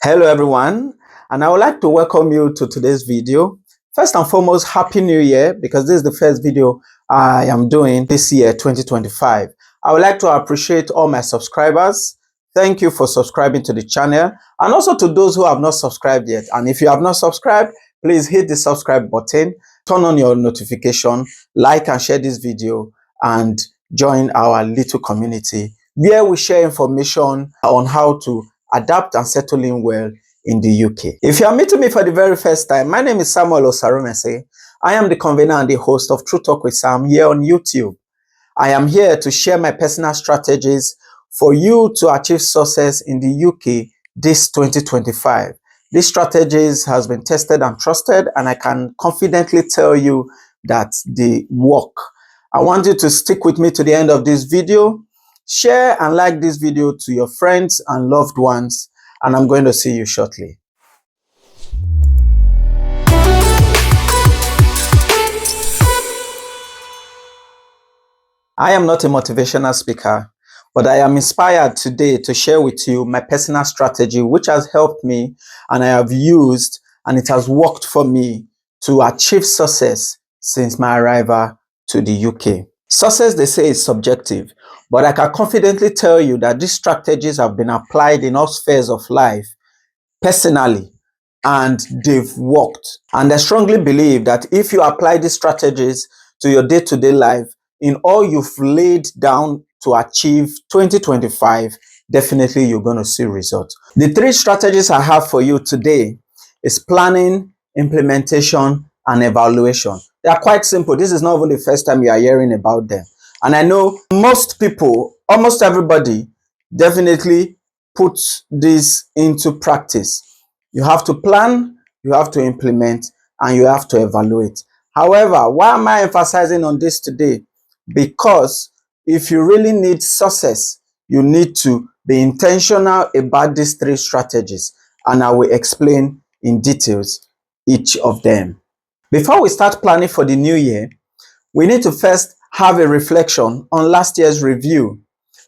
Hello everyone, and I would like to welcome you to today's video. First and foremost, Happy New Year, because this is the first video I am doing this year, 2025. I would like to appreciate all my subscribers. Thank you for subscribing to the channel, and also to those who have not subscribed yet. And if you have not subscribed, please hit the subscribe button, turn on your notification, like and share this video, and join our little community where we share information on how to adapt and settle in well in the UK. If you are meeting me for the very first time, my name is Samuel Osarumese. I am the convener and the host of True Talk with Sam here on YouTube. I am here to share my personal strategies for you to achieve success in the UK this 2025. These strategies has been tested and trusted, and I can confidently tell you that they work. I want you to stick with me to the end of this video. Share and like this video to your friends and loved ones, and I'm going to see you shortly. I am not a motivational speaker, but I am inspired today to share with you my personal strategy, which has helped me and I have used, and it has worked for me to achieve success since my arrival to the UK. Success, they say, is subjective, but I can confidently tell you that these strategies have been applied in all spheres of life personally, and they've worked. And I strongly believe that if you apply these strategies to your day-to-day life, in all you've laid down to achieve 2025, definitely you're going to see results. The three strategies I have for you today is planning, implementation, and evaluation. They are quite simple. This is not even the first time you are hearing about them. And I know most people, almost everybody, definitely put this into practice. You have to plan, you have to implement, and you have to evaluate. However, why am I emphasizing on this today? Because if you really need success, you need to be intentional about these three strategies, and I will explain in details each of them. Before we start planning for the new year, we need to first have a reflection on last year's review.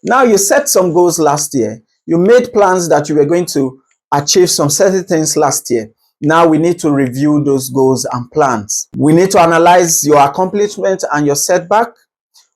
Now, you set some goals last year. You made plans that you were going to achieve some certain things last year. Now we need to review those goals and plans. We need to analyze your accomplishment and your setback.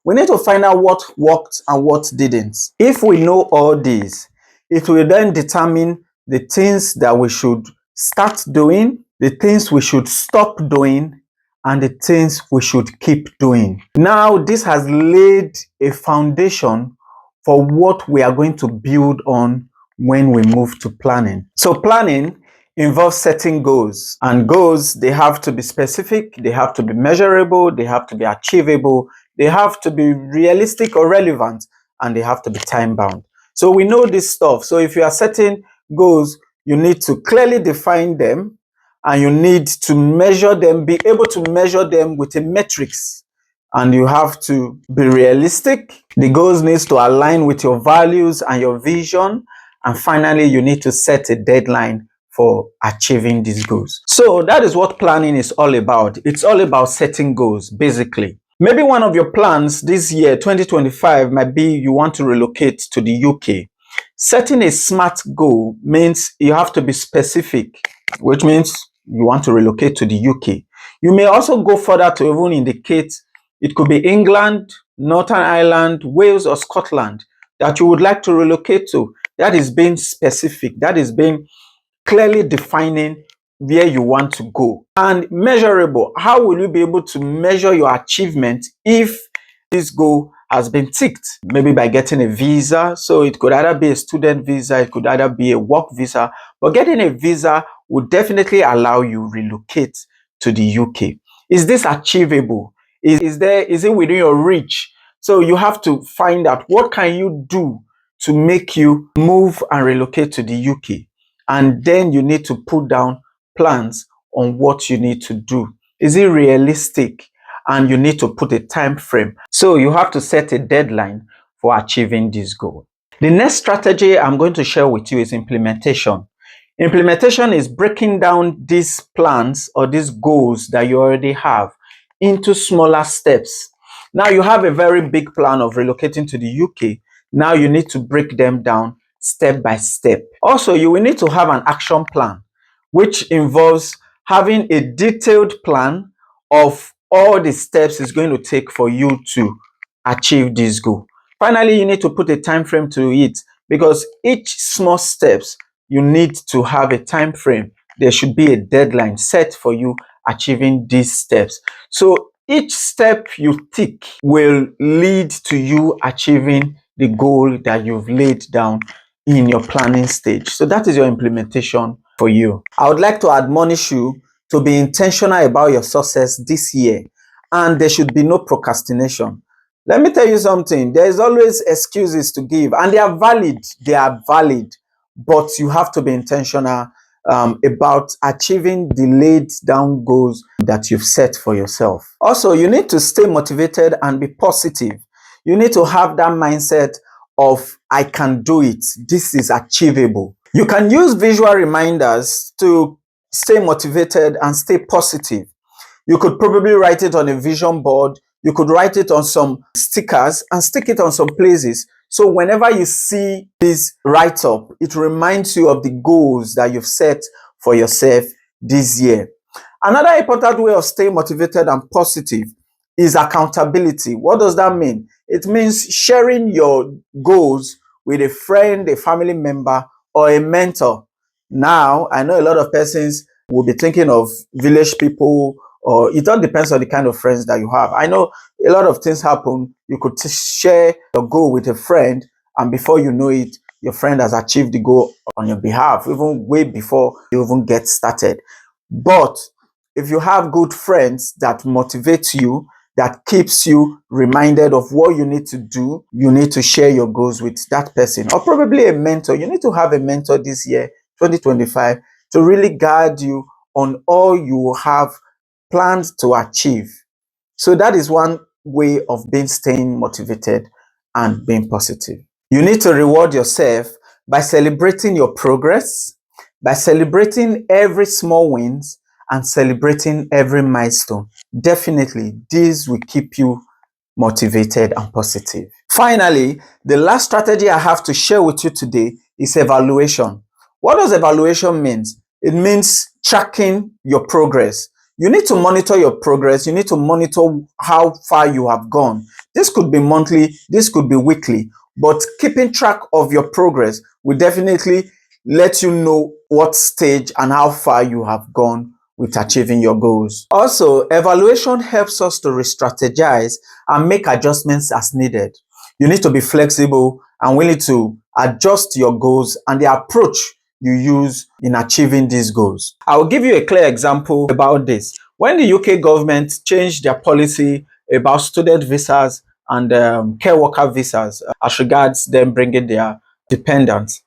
We need to find out what worked and what didn't. If we know all these, it will then determine the things that we should start doing, the things we should stop doing, and the things we should keep doing. Now, this has laid a foundation for what we are going to build on when we move to planning. So planning involves setting goals, and goals, they have to be specific, they have to be measurable, they have to be achievable, they have to be realistic or relevant, and they have to be time bound. So we know this stuff. So if you are setting goals, you need to clearly define them, and you need to measure them, be able to measure them with a metrics. And you have to be realistic. The goals needs to align with your values and your vision. And finally, you need to set a deadline for achieving these goals. So that is what planning is all about. It's all about setting goals, basically. Maybe one of your plans this year, 2025, might be you want to relocate to the UK. Setting a SMART goal means you have to be specific, which means you want to relocate to the UK. You may also go further to even indicate it could be England, Northern Ireland, Wales, or Scotland that you would like to relocate to. That is being specific. That is being clearly defining where you want to go. And measurable. How will you be able to measure your achievement if this goal has been ticked? Maybe by getting a visa. So it could either be a student visa, it could either be a work visa, but getting a visa would definitely allow you relocate to the UK. Is this achievable? Is it within your reach? So you have to find out what can you do to make you move and relocate to the UK. And then you need to put down plans on what you need to do. Is it realistic? And you need to put a time frame. So you have to set a deadline for achieving this goal. The next strategy I'm going to share with you is implementation. Implementation is breaking down these plans or these goals that you already have into smaller steps. Now you have a very big plan of relocating to the UK. Now you need to break them down step by step. Also, you will need to have an action plan, which involves having a detailed plan of all the steps it's going to take for you to achieve this goal. Finally, you need to put a time frame to it, because each small steps, you need to have a time frame. There should be a deadline set for you achieving these steps. So each step you take will lead to you achieving the goal that you've laid down in your planning stage. So that is your implementation for you. I would like to admonish you to be intentional about your success this year, and there should be no procrastination. Let me tell you something. There is always excuses to give, and they are valid. They are valid, but you have to be intentional about achieving the laid down goals that you've set for yourself. Also, you need to stay motivated and be positive. You need to have that mindset of, I can do it. This is achievable. You can use visual reminders to stay motivated and stay positive. You could probably write it on a vision board. You could write it on some stickers and stick it on some places. So whenever you see this write-up, it reminds you of the goals that you've set for yourself this year. Another important way of staying motivated and positive is accountability. What does that mean? It means sharing your goals with a friend, a family member, or a mentor. Now, I know a lot of persons will be thinking of village people, or it all depends on the kind of friends that you have. I know a lot of things happen. You could share your goal with a friend, and before you know it, your friend has achieved the goal on your behalf, even way before you even get started. But if you have good friends that motivate you, that keeps you reminded of what you need to do, you need to share your goals with that person, or probably a mentor. You need to have a mentor this year, 2025, to really guide you on all you have planned to achieve. So that is one way of staying motivated and being positive. You need to reward yourself by celebrating your progress, by celebrating every small wins, and celebrating every milestone. Definitely, this will keep you motivated and positive. Finally, the last strategy I have to share with you today is evaluation. What does evaluation mean? It means tracking your progress. You need to monitor your progress. You need to monitor how far you have gone. This could be monthly, this could be weekly, but keeping track of your progress will definitely let you know what stage and how far you have gone with achieving your goals. Also, evaluation helps us to re-strategize and make adjustments as needed. You need to be flexible and willing to adjust your goals and the approach you use in achieving these goals. I will give you a clear example about this. When the UK government changed their policy about student visas and care worker visas as regards them bringing their dependents,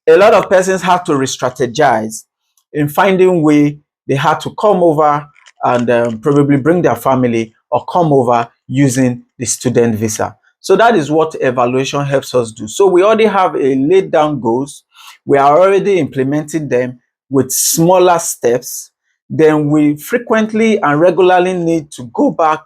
a lot of persons had to re-strategize in finding way they had to come over and probably bring their family or come over using the student visa. So that is what evaluation helps us do. So we already have a laid down goals. We are already implementing them with smaller steps. Then we frequently and regularly need to go back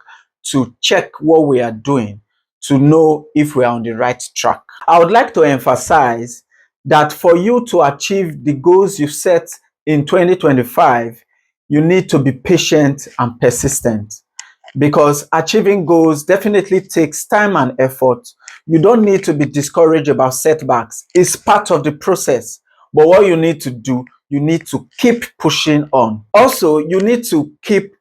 to check what we are doing to know if we are on the right track. I would like to emphasize that for you to achieve the goals you've set in 2025, you need to be patient and persistent, because achieving goals definitely takes time and effort. You don't need to be discouraged about setbacks. It's part of the process. But what you need to do, you need to keep pushing on. Also, you need to keep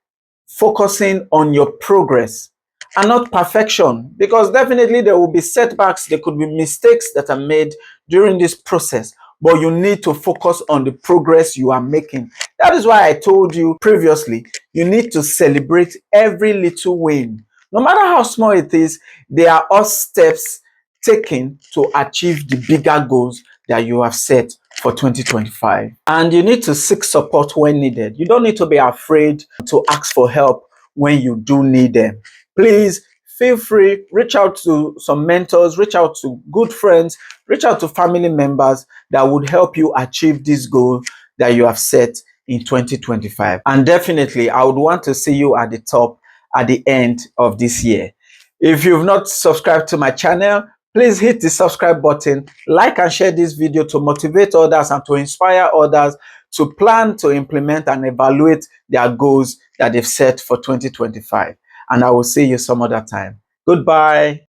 focusing on your progress and not perfection, because definitely there will be setbacks, there could be mistakes that are made during this process, but you need to focus on the progress you are making. That is why I told you previously, you need to celebrate every little win. No matter how small it is, there are all steps taken to achieve the bigger goals that you have set for 2025. And you need to seek support when needed. You don't need to be afraid to ask for help when you do need them. Please feel free, reach out to some mentors, reach out to good friends, reach out to family members that would help you achieve this goal that you have set in 2025. And definitely, I would want to see you at the top at the end of this year. If you've not subscribed to my channel, Please hit the subscribe button, like and share this video to motivate others and to inspire others to plan, to implement, and evaluate their goals that they've set for 2025. And I will see you some other time. Goodbye.